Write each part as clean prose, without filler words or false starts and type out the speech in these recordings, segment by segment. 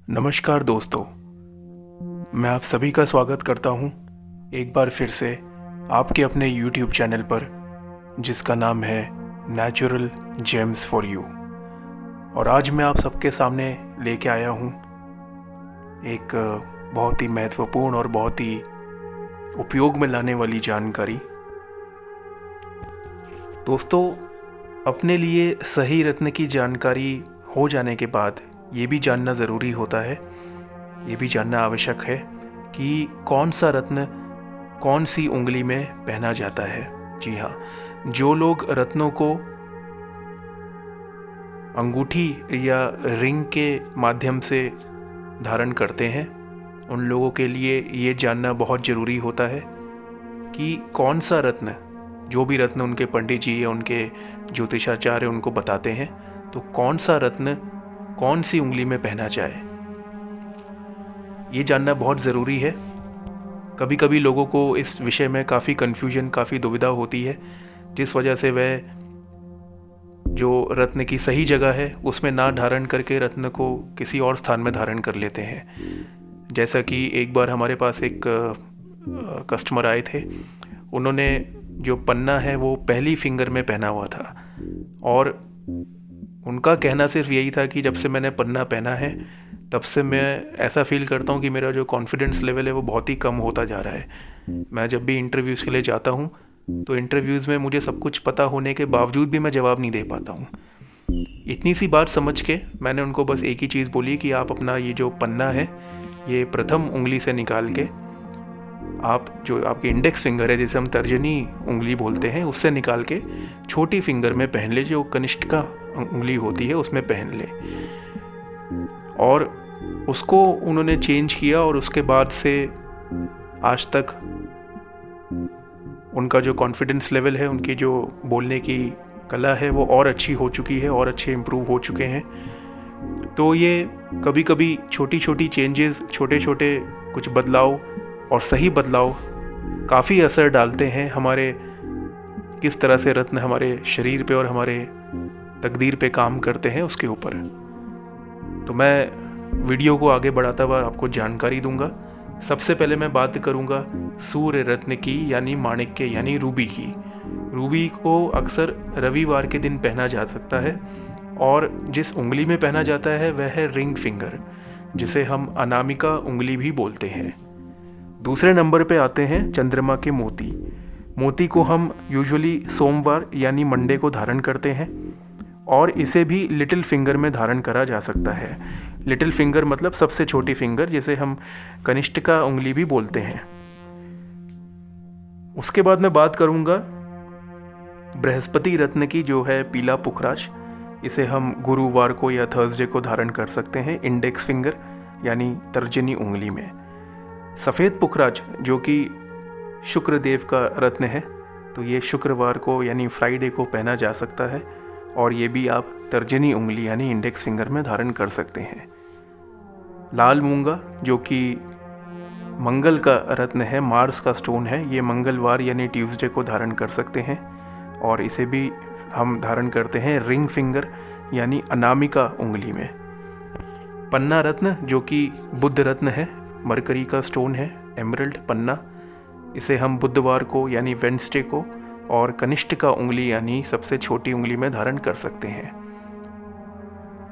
नमस्कार दोस्तों, मैं आप सभी का स्वागत करता हूं एक बार फिर से आपके अपने YouTube चैनल पर, जिसका नाम है नेचुरल जेम्स फॉर यू। और आज मैं आप सबके सामने लेके आया हूं एक बहुत ही महत्वपूर्ण और बहुत ही उपयोग में लाने वाली जानकारी। दोस्तों, अपने लिए सही रत्न की जानकारी हो जाने के बाद ये भी जानना ज़रूरी होता है, ये भी जानना आवश्यक है कि कौन सा रत्न कौन सी उंगली में पहना जाता है। जी हाँ, जो लोग रत्नों को अंगूठी या रिंग के माध्यम से धारण करते हैं, उन लोगों के लिए ये जानना बहुत ज़रूरी होता है कि कौन सा रत्न, जो भी रत्न उनके पंडित जी या उनके ज्योतिषाचार्य उनको बताते हैं, तो कौन सा रत्न कौन सी उंगली में पहना जाए, ये जानना बहुत ज़रूरी है। कभी कभी लोगों को इस विषय में काफ़ी कन्फ्यूजन, काफ़ी दुविधा होती है, जिस वजह से वह जो रत्न की सही जगह है उसमें ना धारण करके रत्न को किसी और स्थान में धारण कर लेते हैं। जैसा कि एक बार हमारे पास एक कस्टमर आए थे, उन्होंने जो पन्ना है वो पहली फिंगर में पहना हुआ था, और उनका कहना सिर्फ यही था कि जब से मैंने पन्ना पहना है तब से मैं ऐसा फील करता हूँ कि मेरा जो कॉन्फिडेंस लेवल है वो बहुत ही कम होता जा रहा है। मैं जब भी इंटरव्यूज़ के लिए जाता हूँ तो इंटरव्यूज़ में मुझे सब कुछ पता होने के बावजूद भी मैं जवाब नहीं दे पाता हूँ। इतनी सी बात समझ के मैंने उनको बस एक ही चीज़ बोली कि आप अपना ये जो पन्ना है ये प्रथम उंगली से निकाल के, आप जो आपकी इंडेक्स फिंगर है जिसे हम तर्जनी उंगली बोलते हैं, उससे निकाल के छोटी फिंगर में पहन ले, जो कनिष्ठिका उंगली होती है उसमें पहन ले। और उसको उन्होंने चेंज किया, और उसके बाद से आज तक उनका जो कॉन्फिडेंस लेवल है, उनकी जो बोलने की कला है वो और अच्छी हो चुकी है, और अच्छे इम्प्रूव हो चुके हैं। तो ये कभी कभी छोटी छोटी चेंजेस, छोटे छोटे कुछ बदलाव और सही बदलाव काफ़ी असर डालते हैं हमारे किस तरह से रत्न हमारे शरीर पे और हमारे तकदीर पे काम करते हैं उसके ऊपर। तो मैं वीडियो को आगे बढ़ाता हुआ आपको जानकारी दूंगा। सबसे पहले मैं बात करूंगा सूर्य रत्न की, यानी माणिक्य यानी रूबी की। रूबी को अक्सर रविवार के दिन पहना जा सकता है, और जिस उंगली में पहना जाता है वह है रिंग फिंगर, जिसे हम अनामिका उंगली भी बोलते हैं। दूसरे नंबर पे आते हैं चंद्रमा के मोती। मोती को हम यूजुअली सोमवार यानी मंडे को धारण करते हैं, और इसे भी लिटिल फिंगर में धारण करा जा सकता है। लिटिल फिंगर मतलब सबसे छोटी फिंगर, जिसे हम कनिष्ठिका उंगली भी बोलते हैं। उसके बाद मैं बात करूंगा बृहस्पति रत्न की, जो है पीला पुखराज। इसे हम गुरुवार को या थर्सडे को धारण कर सकते हैं इंडेक्स फिंगर यानी तर्जनी उंगली में। सफ़ेद पुखराज जो कि शुक्र देव का रत्न है, तो ये शुक्रवार को यानी फ्राइडे को पहना जा सकता है, और ये भी आप तर्जनी उंगली यानी इंडेक्स फिंगर में धारण कर सकते हैं। लाल मूंगा जो कि मंगल का रत्न है, मार्स का स्टोन है, ये मंगलवार यानी ट्यूसडे को धारण कर सकते हैं, और इसे भी हम धारण करते हैं रिंग फिंगर यानी अनामिका उंगली में। पन्ना रत्न जो कि बुध रत्न है, मरकरी का स्टोन है, एमरल्ड पन्ना, इसे हम बुधवार को यानी वेडनेसडे को और कनिष्ठिका उंगली यानी सबसे छोटी उंगली में धारण कर सकते हैं।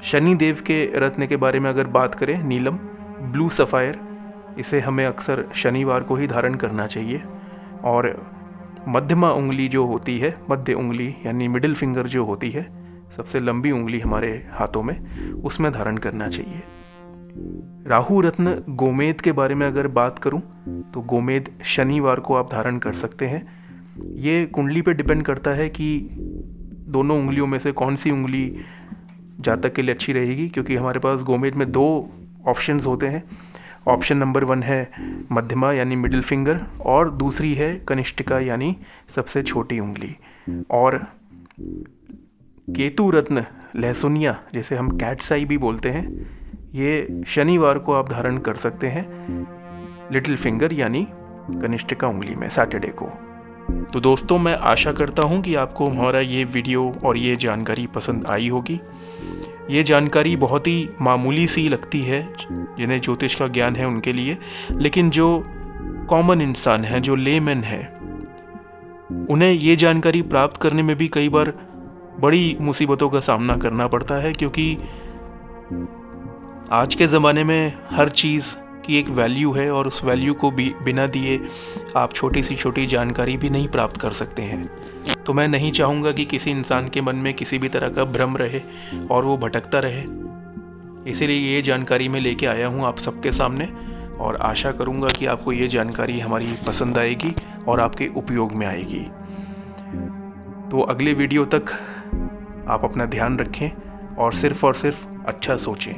शनि देव के रत्न के बारे में अगर बात करें, नीलम ब्लू सफ़ायर, इसे हमें अक्सर शनिवार को ही धारण करना चाहिए, और मध्यमा उंगली जो होती है, मध्य उंगली यानी मिडिल फिंगर जो होती है, सबसे लंबी उंगली हमारे हाथों में, उसमें धारण करना चाहिए। राहु रत्न गोमेद के बारे में अगर बात करूं, तो गोमेद शनिवार को आप धारण कर सकते हैं। ये कुंडली पे डिपेंड करता है कि दोनों उंगलियों में से कौन सी उंगली जातक के लिए अच्छी रहेगी, क्योंकि हमारे पास गोमेद में दो ऑप्शंस होते हैं। ऑप्शन नंबर 1 है मध्यमा यानी मिडिल फिंगर, और दूसरी है कनिष्ठिका यानी सबसे छोटी उंगली। और केतु रत्न लहसुनिया, जिसे हम कैट्स आई भी बोलते हैं, ये शनिवार को आप धारण कर सकते हैं लिटिल फिंगर यानी कनिष्ठिका उंगली में, सैटरडे को। तो दोस्तों, मैं आशा करता हूँ कि आपको हमारा ये वीडियो और ये जानकारी पसंद आई होगी। ये जानकारी बहुत ही मामूली सी लगती है जिन्हें ज्योतिष का ज्ञान है उनके लिए, लेकिन जो कॉमन इंसान है, जो लेमैन है, उन्हें ये जानकारी प्राप्त करने में भी कई बार बड़ी मुसीबतों का सामना करना पड़ता है, क्योंकि आज के ज़माने में हर चीज़ की एक वैल्यू है और उस वैल्यू को भी बिना दिए आप छोटी सी छोटी जानकारी भी नहीं प्राप्त कर सकते हैं। तो मैं नहीं चाहूँगा कि किसी इंसान के मन में किसी भी तरह का भ्रम रहे और वो भटकता रहे। इसीलिए ये जानकारी मैं लेके आया हूँ आप सबके सामने, और आशा करूँगा कि आपको ये जानकारी हमारी पसंद आएगी और आपके उपयोग में आएगी। तो अगले वीडियो तक आप अपना ध्यान रखें और सिर्फ अच्छा सोचें,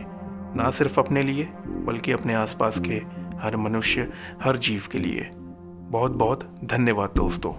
ना सिर्फ अपने लिए बल्कि अपने आसपास के हर मनुष्य, हर जीव के लिए। बहुत बहुत धन्यवाद दोस्तों।